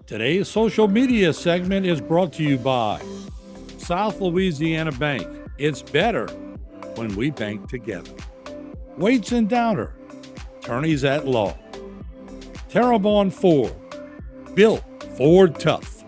Today's social media segment is brought to you by South Louisiana Bank. It's better when we bank together. Waits and Downer, attorneys at law. Terrebonne Ford, built Ford tough.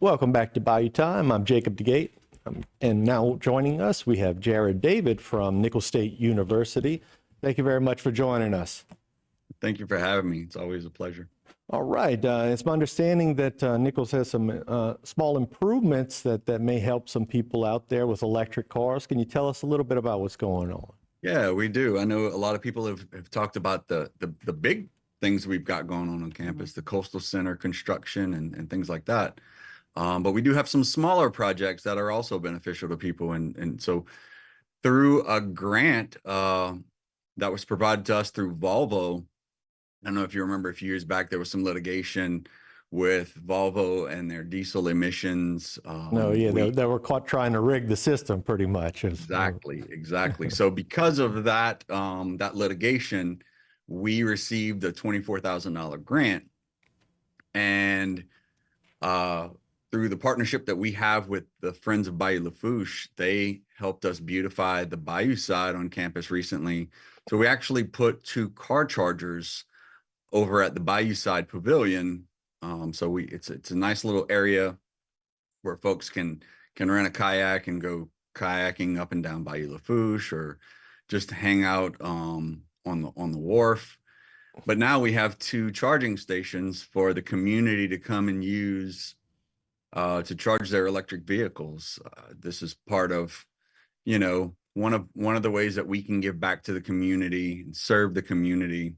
Welcome back to Bayou Time. I'm Jacob DeGate. And now joining us, we have Jared David from Nicholls State University. Thank you very much for joining us. Thank you for having me. It's always a pleasure. All right. It's my understanding that Nicholls has some small improvements that may help some people out there with electric cars. Can you tell us a little bit about what's going on? Yeah, we do. I know a lot of people have talked about the big things we've got going on campus, the coastal center construction and things like that. But we do have some smaller projects that are also beneficial to people. And so through a grant that was provided to us through Volvo, I don't know if you remember a few years back, there was some litigation with Volvo and their diesel emissions. They were caught trying to rig the system pretty much. Exactly. So because of that, that litigation, we received a $24,000 grant. And through the partnership that we have with the Friends of Bayou Lafourche, they helped us beautify the Bayou side on campus recently. So we actually put 2 car chargers over at the Bayou side pavilion. So it's a nice little area where folks can rent a kayak and go kayaking up and down Bayou Lafourche, or just hang out on the wharf. But now we have 2 charging stations for the community to come and use to charge their electric vehicles. This is part of, one of the ways that we can give back to the community and serve the community.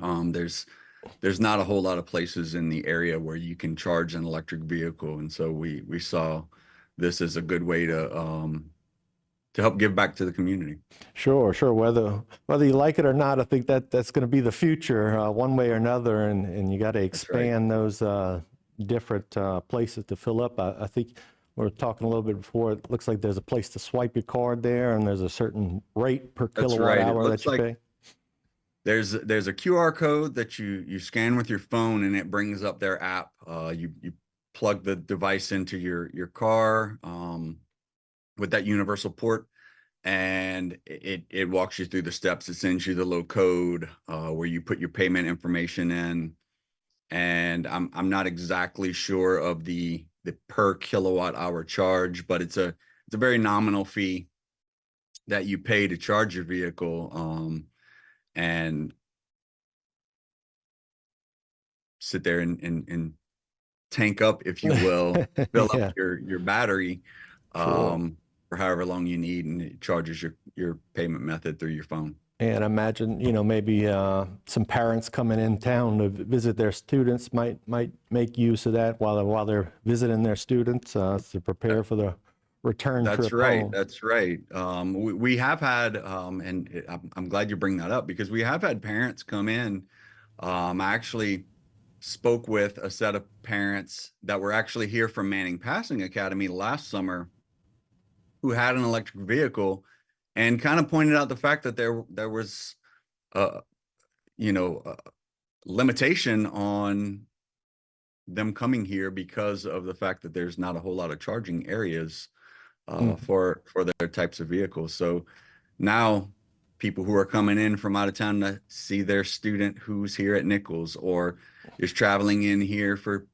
There's not a whole lot of places in the area where you can charge an electric vehicle, and so we saw this as a good way to help give back to the community. Sure. Whether you like it or not, I think that's going to be the future, one way or another, and you got to expand those different places to fill up. I think we were talking a little bit before. It looks like there's a place to swipe your card there, and there's a certain rate per kilowatt hour that you pay. There's a QR code that you scan with your phone, and it brings up their app. You plug the device into your car with that universal port, and it walks you through the steps. It sends you the low code where you put your payment information in. And I'm not exactly sure of the per kilowatt hour charge, but it's a very nominal fee that you pay to charge your vehicle, and sit there and tank up, if you will, fill up your battery for however long you need, and it charges your payment method through your phone. And I imagine, maybe some parents coming in town to visit their students might make use of that while they're visiting their students to prepare for the return trip home. That's right. We have had, and I'm glad you bring that up, because we have had parents come in. I actually spoke with a set of parents that were actually here from Manning Passing Academy last summer, who had an electric vehicle, and kind of pointed out the fact that there was limitation on them coming here because of the fact that there's not a whole lot of charging areas for their types of vehicles. So now people who are coming in from out of town to see their student who's here at Nicholls, or is traveling in here for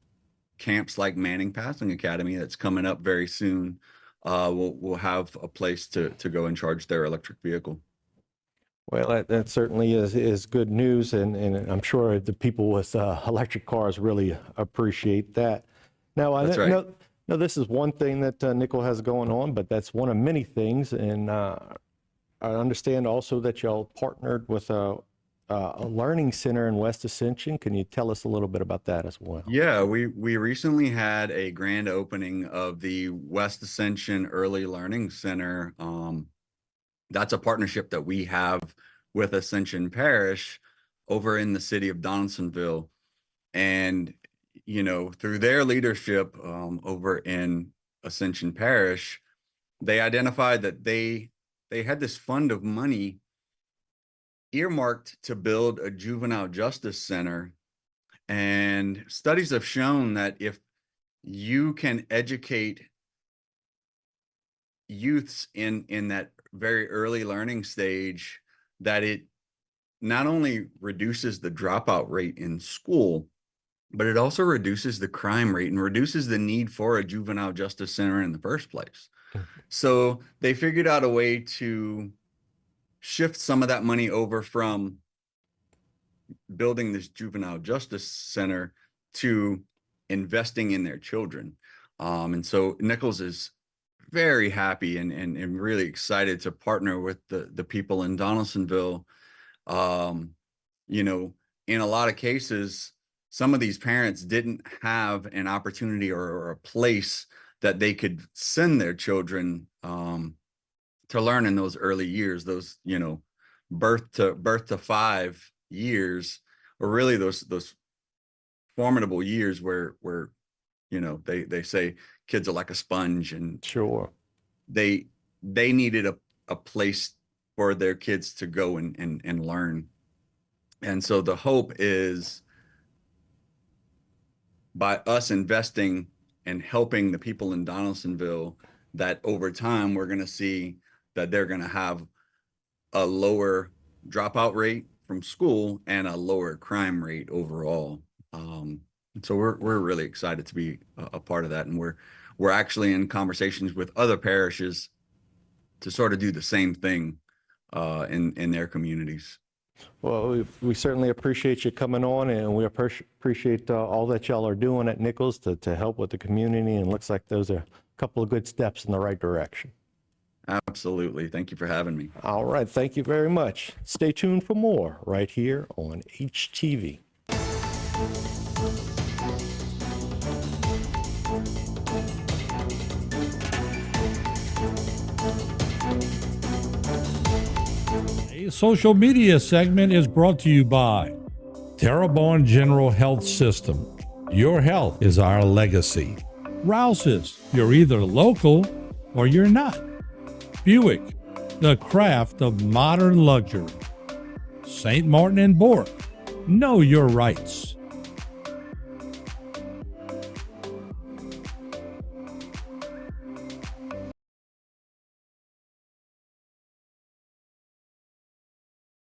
camps like Manning Passing Academy that's coming up very soon, will have a place to go and charge their electric vehicle. Well, that certainly is good news, and I'm sure the people with electric cars really appreciate that. Now, I know this is one thing that Nicholls has going on, but that's one of many things, and I understand also that y'all partnered with a learning center in West Ascension. Can you tell us a little bit about that as well? Yeah, we recently had a grand opening of the West Ascension Early Learning Center. That's a partnership that we have with Ascension Parish over in the city of Donaldsonville. And through their leadership over in Ascension Parish, they identified that they had this fund of money earmarked to build a juvenile justice center. And studies have shown that if you can educate youths in that very early learning stage, that it not only reduces the dropout rate in school, but it also reduces the crime rate and reduces the need for a juvenile justice center in the first place. So they figured out a way to shift some of that money over from building this juvenile justice center to investing in their children. And so Nicholls is very happy and really excited to partner with the people in Donaldsonville. In a lot of cases, some of these parents didn't have an opportunity or a place that they could send their children to learn in those early years, those, birth to 5 years, or really those formidable years where they say kids are like a sponge, and Sure. they needed a place for their kids to go and learn. And so the hope is, by us investing and helping the people in Donaldsonville, that over time we're going to see that they're going to have a lower dropout rate from school and a lower crime rate overall. So we're really excited to be a part of that, and we're actually in conversations with other parishes to sort of do the same thing in their communities. Well, we certainly appreciate you coming on, and we appreciate all that y'all are doing at Nicholls to help with the community, and looks like those are a couple of good steps in the right direction. Absolutely. Thank you for having me. All right. Thank you very much. Stay tuned for more right here on HTV. A social media segment is brought to you by Terrebonne General Health System. Your health is our legacy. Rouse's, you're either local or you're not. Buick, the craft of modern luxury. St. Martin and Bourke, know your rights.